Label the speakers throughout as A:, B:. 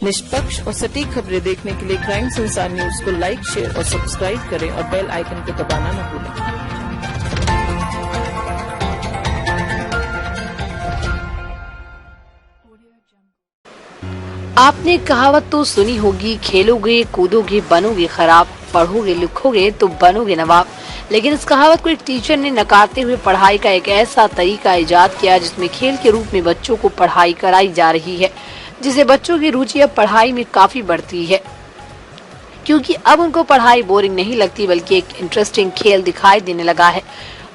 A: निष्पक्ष और सटीक खबरें देखने के लिए क्राइम संसार न्यूज को लाइक, शेयर और सब्सक्राइब करें और बेल आइकन को दबाना न भूलें।
B: आपने कहावत तो सुनी होगी, खेलोगे कूदोगे बनोगे खराब, पढ़ोगे लिखोगे तो बनोगे नवाब। लेकिन इस कहावत को एक टीचर ने नकारते हुए पढ़ाई का एक ऐसा तरीका इजाद किया जिसमें खेल के रूप में बच्चों को पढ़ाई कराई जा रही है, जिससे बच्चों की रुचि अब पढ़ाई में काफी बढ़ती है, क्योंकि अब उनको पढ़ाई बोरिंग नहीं लगती बल्कि एक इंटरेस्टिंग खेल दिखाई देने लगा है।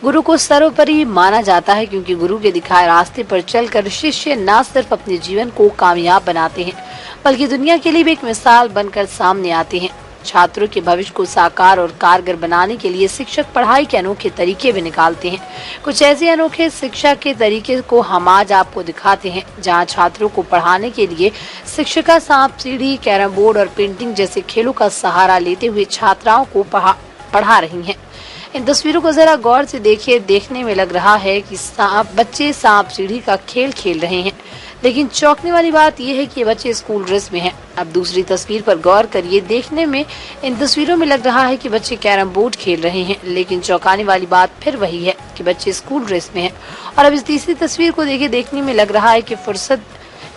B: गुरु को सर्वोपरि माना जाता है, क्योंकि गुरु के दिखाए रास्ते पर चलकर शिष्य न सिर्फ अपने जीवन को कामयाब बनाते हैं बल्कि दुनिया के लिए भी एक मिसाल बनकर सामने आते हैं। छात्रों के भविष्य को साकार और कारगर बनाने के लिए शिक्षक पढ़ाई के अनोखे तरीके भी निकालते हैं। कुछ ऐसे अनोखे शिक्षा के तरीके को हम आज आपको दिखाते हैं, जहां छात्रों को पढ़ाने के लिए शिक्षिका सांप सीढ़ी, कैरम बोर्ड और पेंटिंग जैसे खेलों का सहारा लेते हुए छात्राओं को पढ़ा रही हैं। इन तस्वीरों को जरा गौर से देखिए। देखने में लग रहा है कि बच्चे सांप सीढ़ी का खेल खेल रहे हैं, लेकिन चौंकने वाली बात यह है कि ये बच्चे स्कूल ड्रेस में हैं। अब दूसरी तस्वीर पर गौर करिए। देखने में इन तस्वीरों में लग रहा है कि बच्चे कैरम बोर्ड खेल रहे हैं, लेकिन चौंकाने वाली बात फिर वही है कि बच्चे स्कूल ड्रेस में हैं। और अब इस तीसरी तस्वीर को देखिए। देखने में लग रहा है कि फुर्सत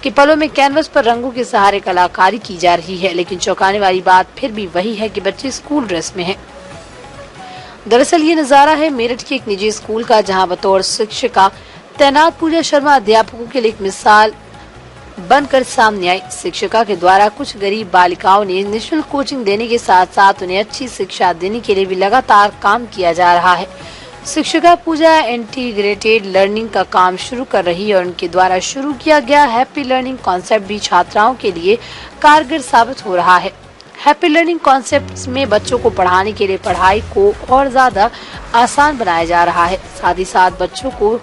B: के पलों में कैनवस पर रंगों के सहारे कलाकारी की जा रही है, लेकिन चौंकाने वाली बात फिर भी वही है कि बच्चे स्कूल ड्रेस में हैं। दरअसल ये नजारा है मेरठ के एक निजी स्कूल का, जहां बतौर शिक्षिका तैनात पूजा शर्मा अध्यापकों के लिए एक मिसाल बनकर सामने आई। शिक्षिका के द्वारा कुछ गरीब बालिकाओं ने निःशुल्क कोचिंग देने के साथ साथ उन्हें अच्छी शिक्षा देने के लिए भी लगातार काम किया जा रहा है। शिक्षिका पूजा इंटीग्रेटेड लर्निंग का काम शुरू कर रही है और उनके द्वारा शुरू किया गया हैप्पी लर्निंग कॉन्सेप्ट भी छात्राओं के लिए कारगर साबित हो रहा है। हैप्पी लर्निंग कॉन्सेप्ट्स में बच्चों को पढ़ाने के लिए पढ़ाई को और ज्यादा आसान बनाया जा रहा है। साथ ही साथ बच्चों को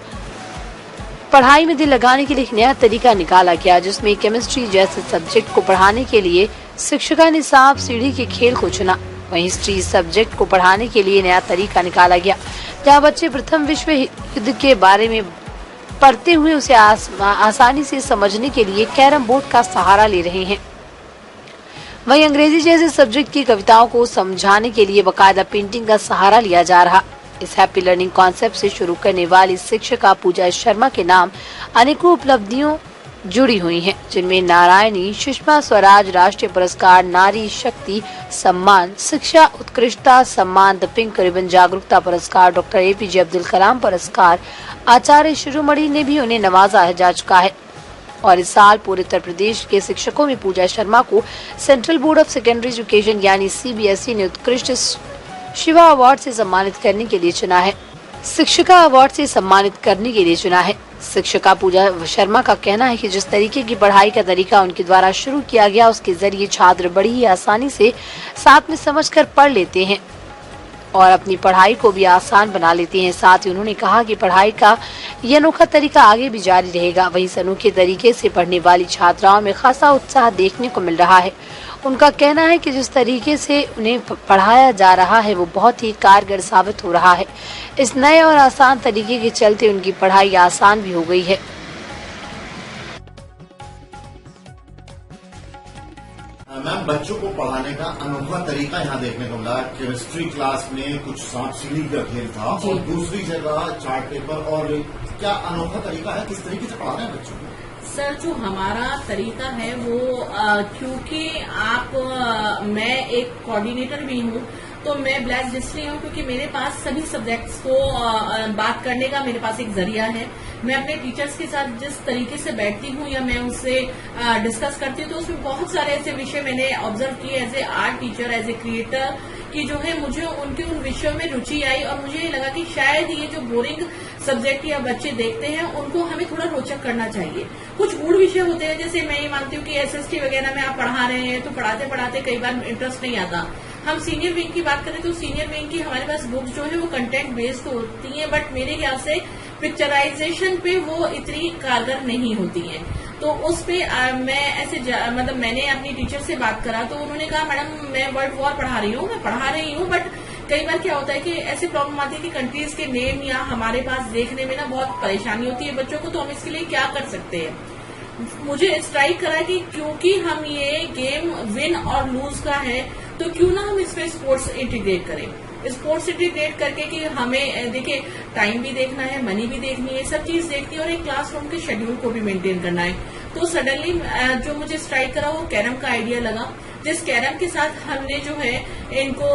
B: पढ़ाई में दिल लगाने के लिए एक नया तरीका निकाला गया, जिसमें केमिस्ट्री जैसे सब्जेक्ट को पढ़ाने के लिए शिक्षिका ने सांप सीढ़ी के खेल को चुना। वहीं हिस्ट्री सब्जेक्ट को पढ़ाने के लिए नया तरीका निकाला गया, जहां बच्चे प्रथम विश्व युद्ध के बारे में पढ़ते हुए उसे आसानी से समझने के लिए कैरम बोर्ड का सहारा ले रहे हैं। वहीं अंग्रेजी जैसे सब्जेक्ट की कविताओं को समझाने के लिए बकायदा पेंटिंग का सहारा लिया जा रहा। इस हैप्पी लर्निंग कॉन्सेप्ट से शुरू करने वाली शिक्षिका पूजा शर्मा के नाम अनेकों उपलब्धियों जुड़ी हुई हैं, जिनमें नारायणी, सुषमा स्वराज राष्ट्रीय पुरस्कार, नारी शक्ति सम्मान, शिक्षा उत्कृष्टता सम्मान, द पिंक रिबन जागरूकता पुरस्कार, डॉक्टर APJ अब्दुल कलाम पुरस्कार, आचार्य शिरोमणि ने भी उन्हें नवाजा जा चुका है। और इस साल पूरे उत्तर प्रदेश के शिक्षकों में पूजा शर्मा को central board of secondary education यानी CBSE ने उत्कृष्ट शिवा अवार्ड से सम्मानित करने के लिए चुना है। शिक्षिका अवार्ड से सम्मानित करने के लिए चुना है। शिक्षिका पूजा शर्मा का कहना है कि जिस तरीके की पढ़ाई का तरीका उनके द्वारा शुरू किया गया, उसके जरिए छात्र बड़ी ही आसानी से साथ में समझकर पढ़ लेते हैं और अपनी पढ़ाई को भी आसान बना लेते हैं। साथ ही उन्होंने कहा कि पढ़ाई का यह अनोखा तरीका आगे भी जारी रहेगा। वहीं इस अनोखे तरीके से पढ़ने वाली छात्राओं में खासा उत्साह देखने को मिल रहा है। उनका कहना है कि जिस तरीके से उन्हें पढ़ाया जा रहा है वो बहुत ही कारगर साबित हो रहा है। इस नए और आसान तरीके के चलते उनकी पढ़ाई आसान भी हो गई है।
C: मैम, बच्चों को पढ़ाने का अनोखा तरीका यहाँ देखने को मिला। केमिस्ट्री क्लास में कुछ सांप सीढ़ी का खेल था और दूसरी जगह चार्ट पेपर, और क्या अनोखा तरीका है, किस तरीके से पढ़ा रहे हैं बच्चों को?
D: सर, जो हमारा तरीका है वो क्योंकि मैं एक कोऑर्डिनेटर भी हूँ, तो मैं ब्लेस्ड इसलिए हूँ क्योंकि मेरे पास सभी सब्जेक्ट्स को बात करने का मेरे पास एक जरिया है। मैं अपने टीचर्स के साथ जिस तरीके से बैठती हूँ या मैं उनसे डिस्कस करती हूँ, तो उसमें बहुत सारे ऐसे विषय मैंने ऑब्जर्व किए as a art teacher, as a creator, कि जो है मुझे उनके उन विषयों में रुचि आई और मुझे लगा कि शायद ये जो बोरिंग सब्जेक्ट या बच्चे देखते हैं उनको हमें थोड़ा रोचक करना चाहिए। कुछ गूढ़ विषय होते हैं, जैसे मैं ये मानती हूँ कि SST वगैरह में आप पढ़ा रहे हैं तो पढ़ाते पढ़ाते कई बार इंटरेस्ट नहीं आता। हम सीनियर विंग की बात करें तो सीनियर विंग की हमारे पास बुक्स जो है वो कंटेंट बेस्ड तो होती हैं, बट मेरे ख्याल से पिक्चराइजेशन पे वो इतनी कारगर नहीं होती है। तो उस पे मैं ऐसे मतलब मैंने अपनी टीचर से बात करा तो उन्होंने कहा मैडम मैं वर्ल्ड वॉर पढ़ा रही हूँ, बट कई बार क्या होता है कि ऐसे प्रॉब्लम आती है कि कंट्रीज के नेम या हमारे पास देखने में ना बहुत परेशानी होती है बच्चों को, तो हम इसके लिए क्या कर सकते हैं। मुझे स्ट्राइक करा कि क्योंकि हम ये गेम विन और लूज का है, तो क्यों ना हम इसमें स्पोर्ट्स इंटीग्रेट करें। स्पोर्ट्स इंटीग्रेट करके कि हमें देखिए टाइम भी देखना है, मनी भी देखनी है, सब चीज देखनी है और एक क्लासरूम के शेड्यूल को भी मेंटेन करना है। तो सडनली जो मुझे स्ट्राइक करा वो कैरम का आइडिया लगा, जिस कैरम के साथ हमने जो है इनको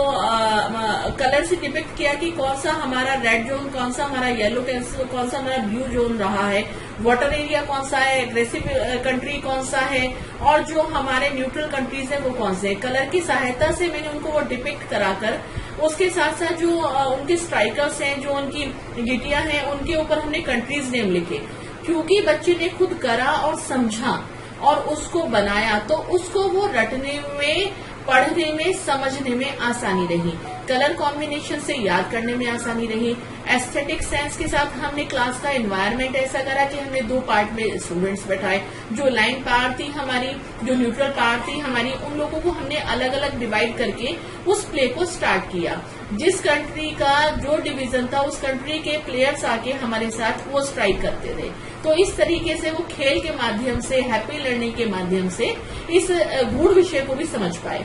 D: कलर से डिपिक्ट किया कि कौन सा हमारा रेड जोन, कौन सा हमारा येलो, कौन सा हमारा ब्लू जोन रहा है, वाटर एरिया कौन सा है, एग्रेसिव कंट्री कौन सा है और जो हमारे न्यूट्रल कंट्रीज है वो कौन से है। कलर की सहायता से मैंने उनको वो डिपिक्ट कराकर उसके साथ साथ जो उनके स्ट्राइकर्स हैं, जो उनकी गिटियां हैं, उनके ऊपर हमने कंट्रीज नेम लिखे, क्योंकि बच्चे ने खुद करा और समझा और उसको बनाया तो उसको वो रटने में, पढ़ने में, समझने में आसानी रही, कलर कॉम्बिनेशन से याद करने में आसानी रही। एस्थेटिक सेंस के साथ हमने क्लास का एनवायरनमेंट ऐसा करा कि हमने 2 पार्ट में स्टूडेंट्स बैठाए, जो लाइन पार्ट थी हमारी, जो न्यूट्रल पार्ट थी हमारी, उन लोगों को हमने अलग अलग डिवाइड करके उस प्ले को स्टार्ट किया। जिस कंट्री का जो डिवीजन था उस कंट्री के प्लेयर्स आके हमारे साथ वो स्ट्राइक करते थे। तो इस तरीके से वो खेल के माध्यम से, हैप्पी लर्निंग के माध्यम से इस गूढ़ विषय को भी समझ पाए।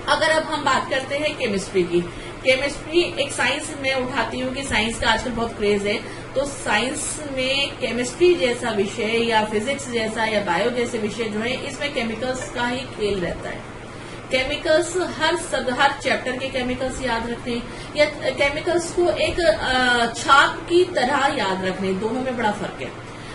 D: अगर अब हम बात करते हैं केमिस्ट्री की, केमिस्ट्री एक साइंस में उठाती हूँ कि साइंस का आजकल बहुत क्रेज है, तो साइंस में केमिस्ट्री जैसा विषय या फिजिक्स जैसा या बायो जैसे विषय जो है, इसमें केमिकल्स का ही खेल रहता है। केमिकल्स हर चैप्टर के केमिकल्स याद रखने या केमिकल्स को एक छाप की तरह याद रखने, दोनों में बड़ा फर्क है।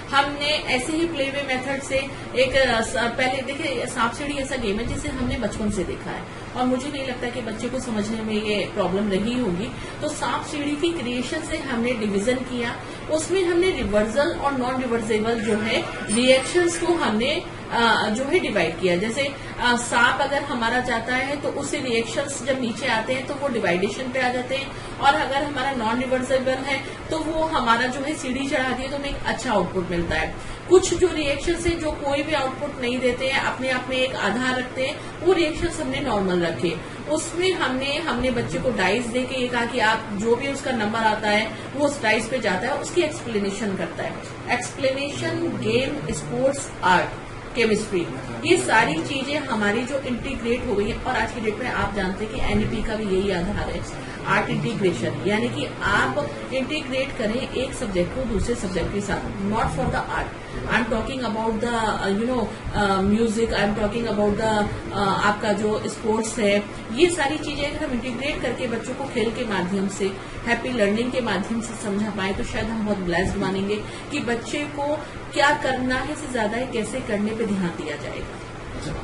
D: हमने ऐसे ही प्लेवे मेथड से एक पहले देखिए सांप सीढ़ी ऐसा गेम है जिसे हमने बचपन से देखा है और मुझे नहीं लगता कि बच्चे को समझने में ये प्रॉब्लम रही होगी। तो सांप सीढ़ी की क्रिएशन से हमने डिवीजन किया, उसमें हमने रिवर्सल और नॉन रिवर्सेबल जो है रिएक्शंस को हमने जो है डिवाइड किया। जैसे सांप अगर हमारा जाता है तो उससे रिएक्शंस जब नीचे आते हैं तो वो डिवाइडेशन पे आ जाते हैं, और अगर हमारा नॉन रिवर्सेबल है तो वो हमारा जो है सीढ़ी चढ़ाती है तो हमें एक अच्छा आउटपुट मिलता है। कुछ जो रिएक्शंस है जो कोई भी आउटपुट नहीं देते हैं, अपने आप में एक आधार रखते हैं, वो रिएक्शंस हमने नॉर्मल रखे। उसमें हमने बच्चे को डाइस दे के ये कहा कि आप जो भी उसका नंबर आता है वो उस डाइस पे जाता है, उसकी एक्सप्लेनेशन करता है। Explanation, game, sports, art, chemistry, ये सारी चीजें हमारी जो इंटीग्रेट हो गई है। और आज की डेट में आप जानते हैं कि एनईपी का भी यही आधार है, आर्ट इंटीग्रेशन, यानी कि आप इंटीग्रेट करें एक सब्जेक्ट को दूसरे सब्जेक्ट के साथ। Not for the art, I am talking about the music, I am talking about the आपका जो स्पोर्ट्स है। ये सारी चीजें अगर हम इंटीग्रेट करके बच्चों को खेल के माध्यम से, हैप्पी लर्निंग के माध्यम से समझा पाए तो शायद हम बहुत ब्लेस्ड मानेंगे कि बच्चे को क्या करना है से ज्यादा है कैसे करने पे ध्यान दिया जाएगा।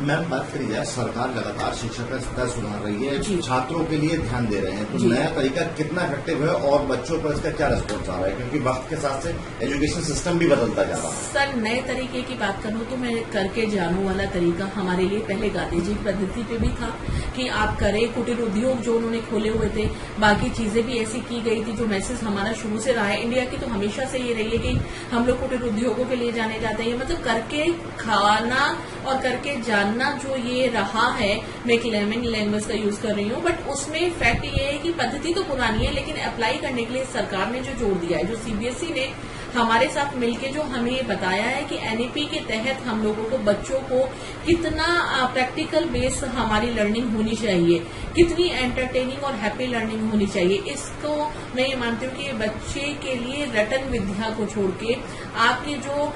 C: मैम बात करी जाए, सरकार लगातार शिक्षा का स्तर सुधार रही है,
D: जी।
C: छात्रों के लिए ध्यान दे रहे हैं, तो
D: जी।
C: नया तरीका कितना इफेक्टिव है और बच्चों पर इसका क्या रिस्पॉन्स आ रहा है, क्योंकि वक्त के साथ से एजुकेशन सिस्टम भी बदलता जा रहा है।
D: सर, नए तरीके की बात करूं तो मैं करके जानू वाला तरीका हमारे लिए पहले गांधी जी की पद्धति पे भी था कि आप करें। कुटीर उद्योग जो उन्होंने खोले हुए थे, बाकी चीजें भी ऐसी की गई थी। जो मैसेज हमारा शुरू से रहा है, इंडिया की तो हमेशा से ये रही है कि हम लोग कुटीर उद्योगों के लिए जाने जाते हैं, मतलब करके खाना और करके जानना जो ये रहा है। मैं एक लेमन लैंग्वेज का यूज कर रही हूँ, बट उसमें फैक्ट ये है कि पद्धति तो पुरानी है, लेकिन अप्लाई करने के लिए सरकार ने जो जोर दिया है, जो सीबीएसई ने हमारे साथ मिलके जो हमें ये बताया है कि एनईपी के तहत हम लोगों को, बच्चों को कितना प्रैक्टिकल बेस हमारी लर्निंग होनी चाहिए, कितनी एंटरटेनिंग और हैप्पी लर्निंग होनी चाहिए। इसको मैं ये मानती हूँ कि बच्चे के लिए रटन विद्या को छोड़ के आपके जो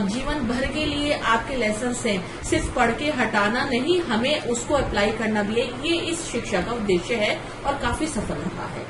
D: जीवन भर के लिए आपके लेसन्स हैं, सिर्फ पढ़ के हटाना नहीं, हमें उसको अप्लाई करना भी है। ये इस शिक्षा का उद्देश्य है और काफी सफल रहा है।